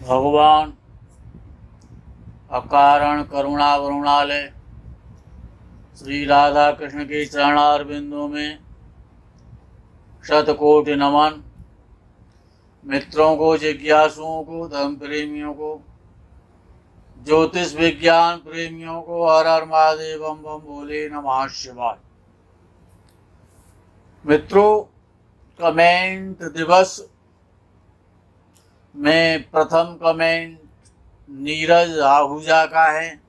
भगवान अकारण करुणा वरुणालय श्री राधा कृष्ण के चरणार बिंदु में शतकोटि नमन। मित्रों को, जिज्ञासुओं को, धर्म प्रेमियों को, ज्योतिष विज्ञान प्रेमियों को हर हर महादेव बम बम बोले नमः शिवाय। मित्रों, कमेंट दिवस में प्रथम कमेंट नीरज आहूजा का है।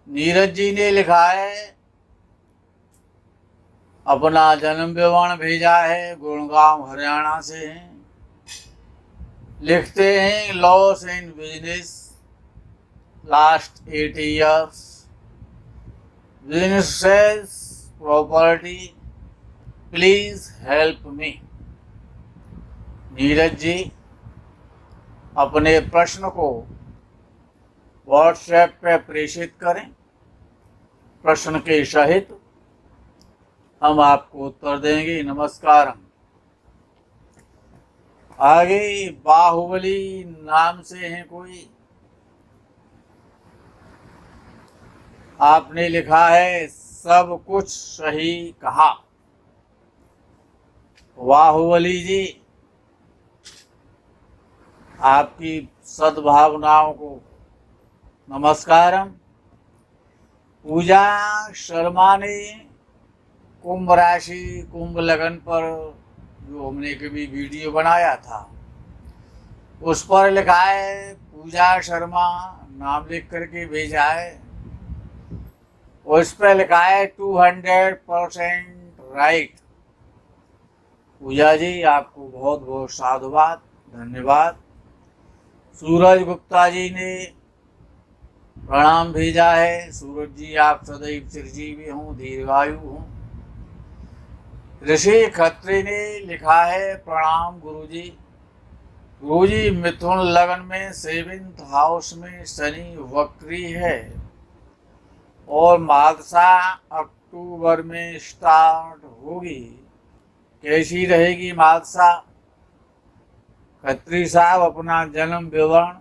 नीरज जी ने लिखा है, अपना जन्म विवरण भेजा है, गुड़गांव हरियाणा से हैं। लिखते हैं, loss in business last 8 years, business property, please help me. Neeraj ji अपने प्रश्न को व्हाट्सएप पे प्रेषित करें, प्रश्न के सहित हम आपको उत्तर देंगे। नमस्कार। आगे बाहुबली नाम से हैं कोई, आपने लिखा है, सब कुछ सही कहा। बाहुबली जी, आपकी सद्भावनाओं को नमस्कारम। पूजा शर्मा ने कुंभ राशि कुंभ लगन पर जो हमने कभी वीडियो बनाया था उस पर लिखा है, पूजा शर्मा नाम लिख करके भेजा है। उस पर लिखा है 200% राइट। पूजा जी, आपको बहुत बहुत साधुवाद, धन्यवाद। सूरज गुप्ता जी ने प्रणाम भेजा है। सूरज जी, आप सदैव चिरंजीवी हों, दीर्घायु हों। ऋषि खत्री ने लिखा है, प्रणाम गुरुजी। गुरुजी, मिथुन लगन में 7th हाउस में शनि वक्री है और मादशा अक्टूबर में स्टार्ट होगी। कैसी रहेगी मादशा? खत्री साहब अपना जन्म विवरण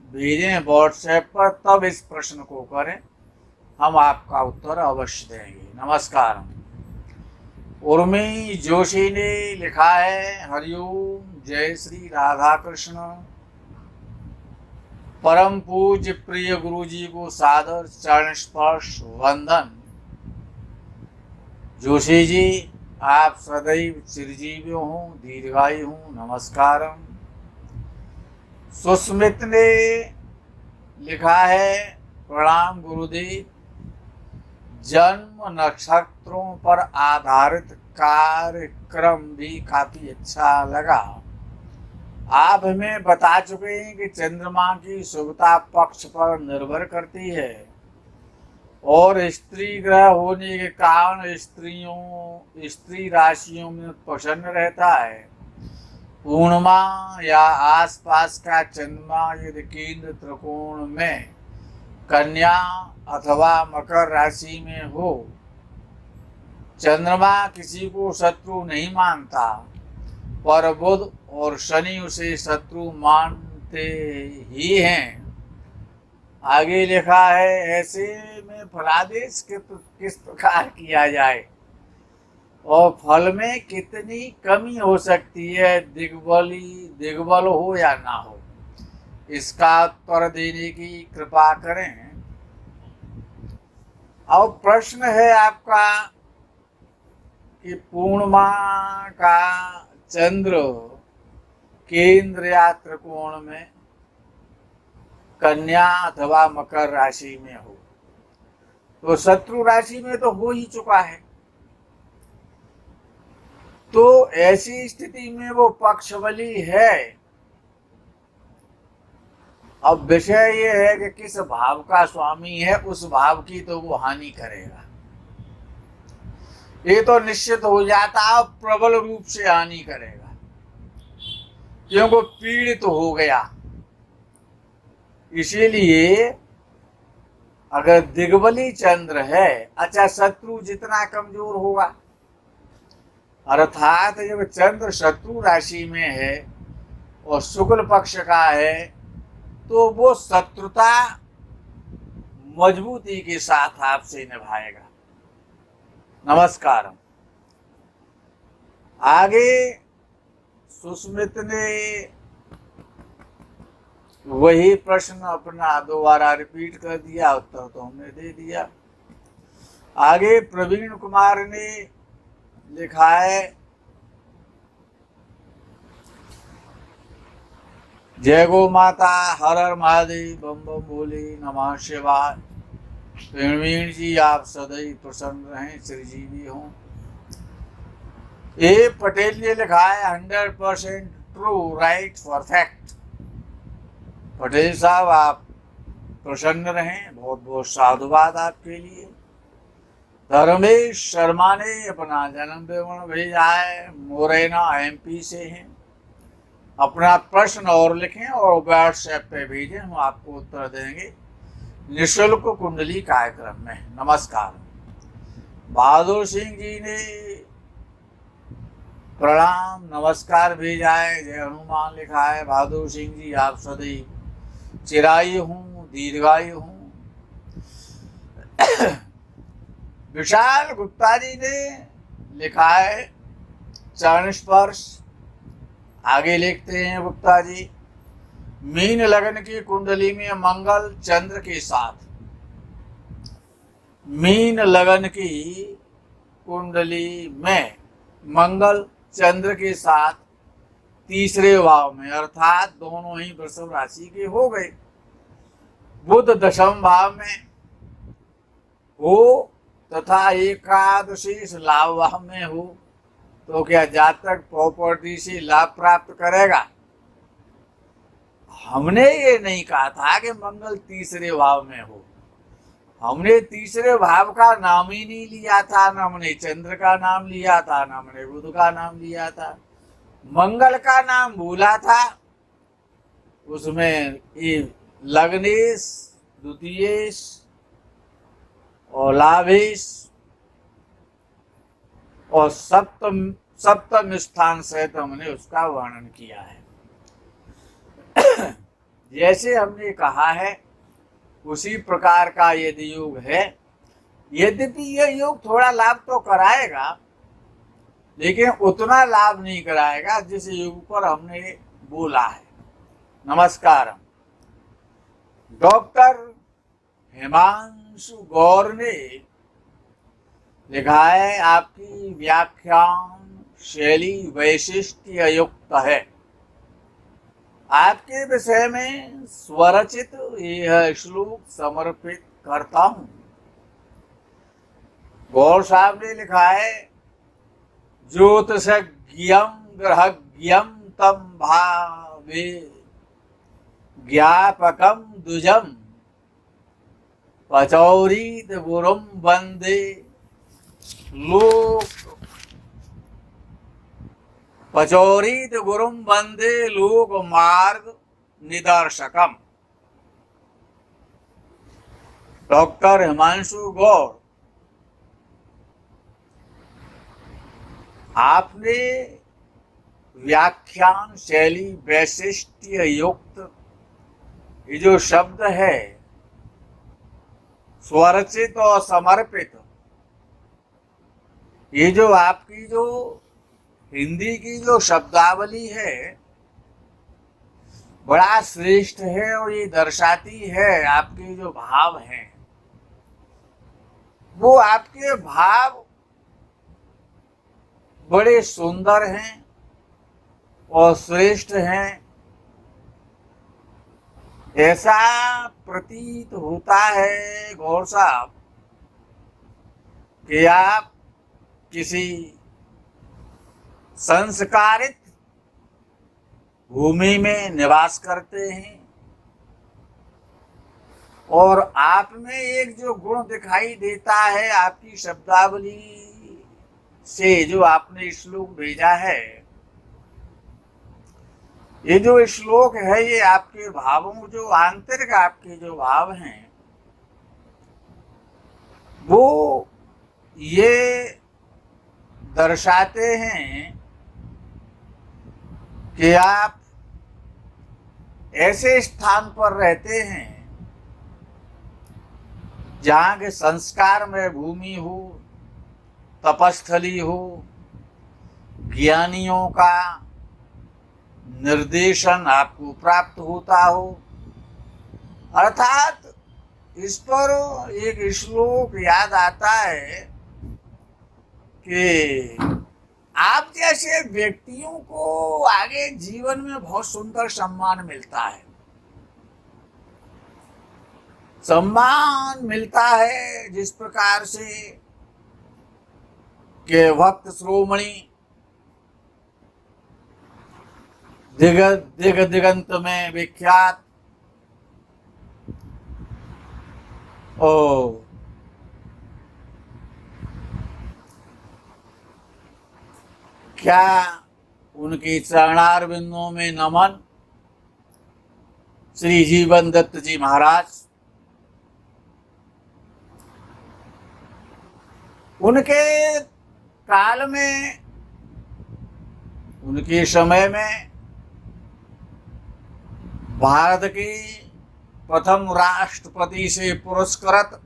भेजें व्हाट्सएप पर, तब इस प्रश्न को करें, हम आपका उत्तर अवश्य देंगे। नमस्कार। उर्मी जोशी ने लिखा है, हरिओम, जय श्री राधा कृष्ण। परम पूज्य प्रिय गुरु जी को सादर चरण स्पर्श वंदन। जोशी जी, आप सदैव चिरंजीवी हों, दीर्घायु हों। नमस्कारम। सुस्मित ने लिखा है, प्रणाम गुरुदेव। जन्म नक्षत्रों पर आधारित कार्यक्रम भी काफी अच्छा लगा। आप हमें बता चुके हैं कि चंद्रमा की शुभता पक्ष पर निर्भर करती है और स्त्री ग्रह होने के कारण स्त्री राशियों में प्रसन्न रहता है। पूर्णिमा या आसपास का चंद्रमा यदि केंद्र त्रिकोण में कन्या अथवा मकर राशि में हो, चंद्रमा किसी को शत्रु नहीं मानता, पर बुध और शनि उसे शत्रु मानते ही हैं। आगे लिखा है, ऐसे में फलादेश किस प्रकार किया जाए और फल में कितनी कमी हो सकती है, दिग्बल हो या ना हो, इसका उत्तर देने की कृपा करें। अब प्रश्न है आपका कि पूर्णिमा का चंद्र केंद्र या त्रिकोण में कन्या अथवा मकर राशि में हो, तो शत्रु राशि में तो हो ही चुका है। तो ऐसी स्थिति में वो पक्षबली है। अब विषय ये है कि किस भाव का स्वामी है, उस भाव की तो वो हानि करेगा। ये तो निश्चित हो जाता, प्रबल रूप से हानि करेगा, क्योंकि पीड़ित तो हो गया। इसीलिए अगर दिग्बली चंद्र है, अच्छा, शत्रु जितना कमजोर होगा, अर्थात जब चंद्र शत्रु राशि में है और शुक्ल पक्ष का है तो वो शत्रुता मजबूती के साथ आपसे निभाएगा। नमस्कार। आगे सुस्मित ने वही प्रश्न अपना दोबारा रिपीट कर दिया, उत्तर तो हमने दे दिया। आगे प्रवीण कुमार ने लिखा है, जय गो माता, हर हर महादेव, बम बम भोले, नमः शिवाय। प्रवीण जी आप सदैव प्रसन्न रहें, चिरजीवी हों। ए पटेल ने लिखा है 100% ट्रू, राइट, परफेक्ट। पटेल साहब आप प्रसन्न रहें, बहुत बहुत साधुवाद आपके लिए। धर्मेश शर्मा ने अपना जन्म विवरण भेजा है, मोरेना MP से हैं। अपना प्रश्न और लिखें और व्हाट्सएप पे भेजें, हम आपको उत्तर देंगे निःशुल्क कुंडली कार्यक्रम में। नमस्कार। बहादुर सिंह जी ने प्रणाम नमस्कार भेजा है, जय हनुमान लिखा है। बहादुर सिंह जी आप सदैव चिरायु हूँ, दीर्घायु हूँ। विशाल गुप्ता जी ने लिखा है चरण स्पर्श। आगे लिखते हैं गुप्ता जी, मीन लगन की कुंडली में मंगल चंद्र के साथ, मीन लगन की कुंडली में मंगल चंद्र के साथ तीसरे भाव में, अर्थात दोनों ही वृषभ राशि के हो गए। बुध दशम भाव में हो तथा एकादशी लाभ भाव में हो तो क्या जातक प्रॉपर्टी से लाभ प्राप्त करेगा? हमने ये नहीं कहा था कि मंगल तीसरे भाव में हो। हमने तीसरे भाव का नाम ही नहीं लिया था, न हमने चंद्र का नाम लिया था, न हमने बुध का नाम लिया था। मंगल का नाम भूला था, उसमें ये लग्नेश, द्वितीयेश और लाभेश और सप्तम स्थान सहित हमने उसका वर्णन किया है। जैसे हमने कहा है उसी प्रकार का यदि योग है, यद्यपि यह योग थोड़ा लाभ तो कराएगा लेकिन उतना लाभ नहीं कराएगा जिस योग पर हमने बोला है। नमस्कार। डॉक्टर हिमांशु गौर ने लिखा है, आपकी व्याख्यान शैली वैशिष्ट्य युक्त है। आपके विषय में स्वरचित यह श्लोक समर्पित करता हूं। गौर साहब ने लिखा है, ज्योतिषज्ञम ग्रहज्ञम तम भावे ज्ञापकम द्विजम पचौरीत गुरुम वंदे लोक पचौरीत गुरुम वंदे लोक मार्ग निदर्शकम। डॉक्टर हिमांशु गौर, आपने व्याख्यान शैली वैशिष्ट्य युक्त ये जो शब्द है स्वरचित और समर्पित, ये जो आपकी जो हिंदी की जो शब्दावली है बड़ा श्रेष्ठ है और ये दर्शाती है आपके जो भाव हैं, वो आपके भाव बड़े सुंदर हैं और श्रेष्ठ हैं। ऐसा प्रतीत होता है गौर साहब कि आप किसी संस्कारित भूमि में निवास करते हैं और आप में एक जो गुण दिखाई देता है आपकी शब्दावली से, जो आपने श्लोक भेजा है, ये जो श्लोक है ये आपके भावों, जो आंतरिक आपके जो भाव हैं वो ये दर्शाते हैं कि आप ऐसे स्थान पर रहते हैं जहाँ के संस्कार में भूमि हो, तपस्थली हो, ज्ञानियों का निर्देशन आपको प्राप्त होता हो। अर्थात इस पर एक श्लोक याद आता है कि आप जैसे व्यक्तियों को आगे जीवन में बहुत सुंदर सम्मान मिलता है। सम्मान मिलता है जिस प्रकार से कि भक्त श्रोमणी दिग दिगंत में विख्यात ओ क्या उनके चरणार बिंदुओं में नमन। श्री जीवन दत्त जी महाराज, उनके काल में, उनके समय में भारत के प्रथम राष्ट्रपति से पुरस्कृत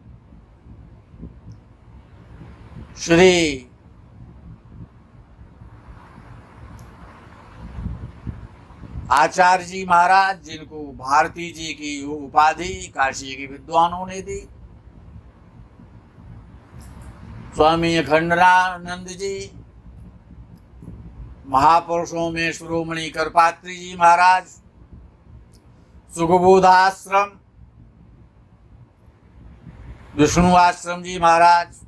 श्री आचार्य जी महाराज, जिनको भारती जी की उपाधि काशी के विद्वानों ने दी, स्वामी अखंडानंद जी, महापुरुषों में शिरोमणि करपात्री जी महाराज, सुखबोधाश्रम विष्णु आश्रम जी महाराज,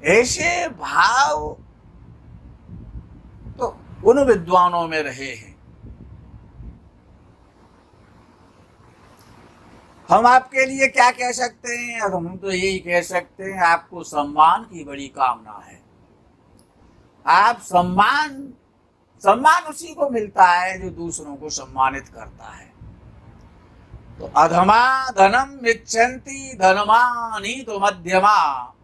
ऐसे भाव तो उन विद्वानों में रहे हैं। हम आपके लिए क्या कह सकते हैं? अब हम तो यही कह सकते हैं, आपको सम्मान की बड़ी कामना है। आप सम्मान उसी को मिलता है जो दूसरों को सम्मानित करता है। तो अधमा धनम इच्छन्ति धनमानी तो मध्यमा,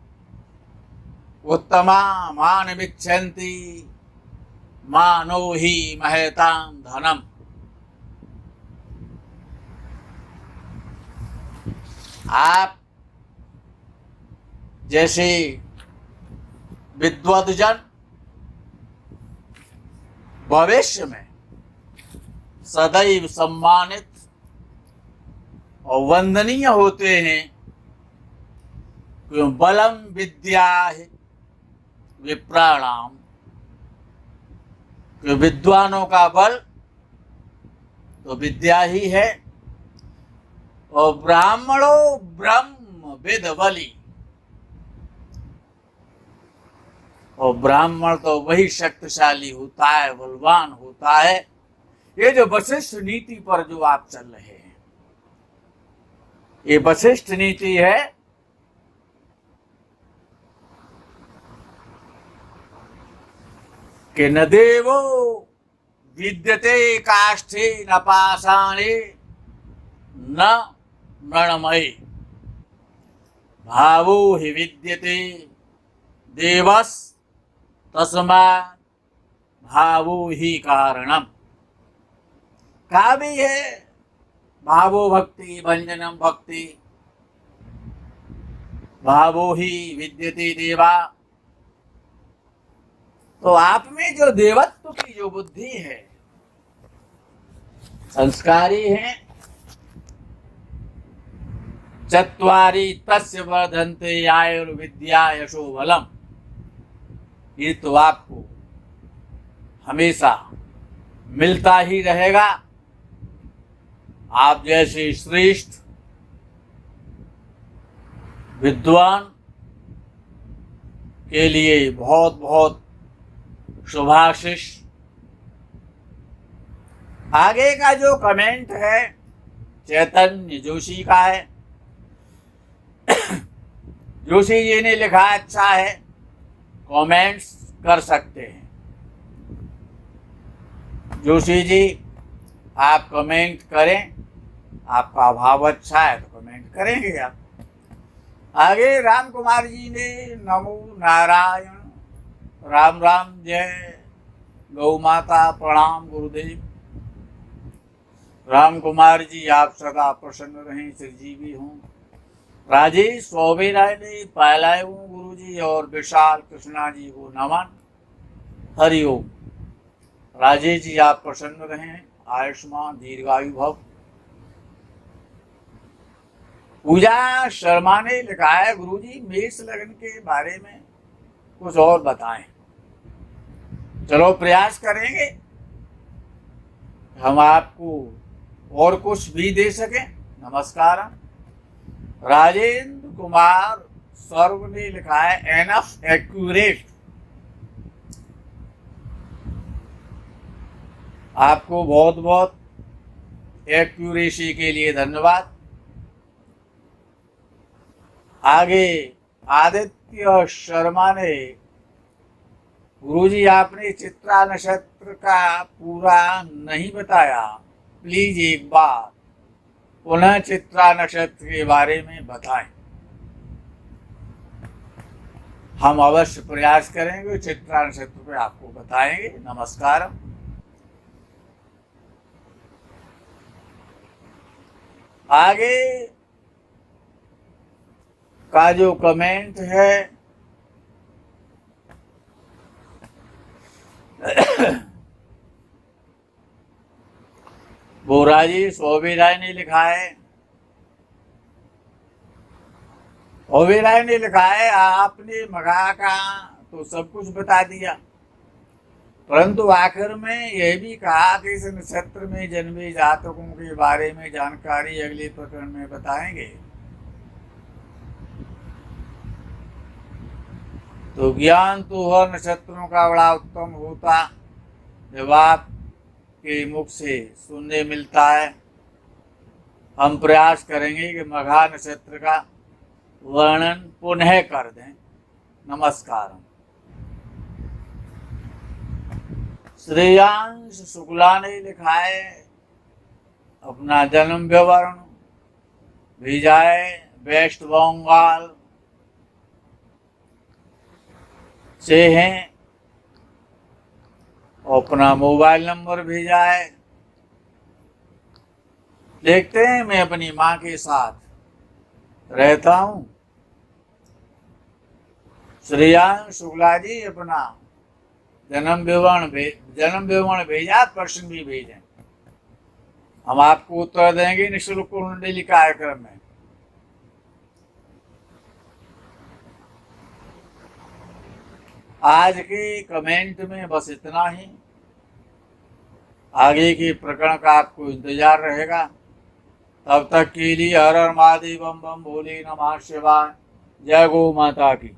उत्तमा मान इच्छन्ति मानो ही महतां धनम। आप जैसे विद्वद्जन भविष्य में सदैव सम्मानित और वंदनीय होते हैं। क्यों? बलम विद्या विप्राणाम, क्यों? विद्वानों का बल तो विद्या ही है, और ब्राह्मणों ब्रह्म वेद बली, और ब्राह्मण तो वही शक्तिशाली होता है, बलवान होता है। ये जो वशिष्ठ नीति पर जो आप चल रहे हैं, ये वशिष्ठ नीति है कि न देवो विद्यते काष्ठे न पाषाणे न मृणमयी, भावो हि विद्यते देवस् तस्मात् भावो ही कारणम। कहा भी है भावो भक्ति भंजनम भक्ति, भावो ही विद्यते देवा। तो आप में जो देवत्व की जो बुद्धि है, संस्कारी है, चत्वारि तस्य वर्धन्ते आयुर्विद्या यशो बलम, ये तो आपको हमेशा मिलता ही रहेगा। आप जैसे श्रेष्ठ विद्वान के लिए बहुत बहुत शुभाशीष। आगे का जो कमेंट है चैतन्य जोशी का है। जोशी जी ने लिखा, अच्छा है, कमेंट्स कर सकते हैं। जोशी जी आप कमेंट करें, आपका भाव अच्छा है तो कमेंट करेंगे आप। आगे राम कुमार जी ने नमो नारायण, राम राम, जय गौ माता, प्रणाम गुरुदेव। राम कुमार जी आप सदा प्रसन्न रहें, चिरजीवी हों। राजेश चौबे राय ने पायलायू गुरु जी और विशाल कृष्णा जी को नमन। हरिओम। राजेश जी आप प्रसन्न रहें, आयुष्मान दीर्घायु भव। पूजा शर्मा ने लिखा है, गुरु जी मेष लग्न के बारे में कुछ और बताएं। चलो प्रयास करेंगे हम आपको और कुछ भी दे सके। नमस्कार। राजेंद्र कुमार सर्व ने लिखा है, एनफ एक्यूरेट। आपको बहुत बहुत एक्यूरेसी के लिए धन्यवाद। आगे आदित्य शर्मा ने, गुरुजी आपने चित्रा नक्षत्र का पूरा नहीं बताया, प्लीज एक बार पुनः चित्रा नक्षत्र के बारे में बताएं। हम अवश्य प्रयास करेंगे, चित्रा नक्षत्र पे आपको बताएंगे। नमस्कार। आगे का जो कमेंट है वो राजेश ओबेराय ने लिखा है। ओबेराय ने लिखा है, आपने मघा का तो सब कुछ बता दिया, परंतु आखिर में यह भी कहा कि इस नक्षत्र में जन्मे जातकों के बारे में जानकारी अगले प्रकरण में बताएंगे। तो ज्ञान तो हर नक्षत्रों का बड़ा उत्तम होता जब आप के मुख से सुनने मिलता है। हम प्रयास करेंगे कि मघा नक्षत्र का वर्णन पुनः कर दें। नमस्कार। श्रेयांश शुक्ला ने लिखा है, अपना जन्म विवरण भेजा है, वेस्ट बंगाल से हैं, अपना मोबाइल नंबर भेजा है। देखते हैं, मैं अपनी माँ के साथ रहता हूँ। श्रेयांश शुक्ला जी अपना जन्म विवरण भेजा, प्रश्न भी भेजें, हम आपको उत्तर देंगे निःशुल्क कुंडली कार्यक्रम में। आज के कमेंट में बस इतना ही। आगे के प्रकरण का आपको इंतजार रहेगा। तब तक के लिए हर हर महादेव, बम बम भोले नमः शिवाय। जय गौ माता की।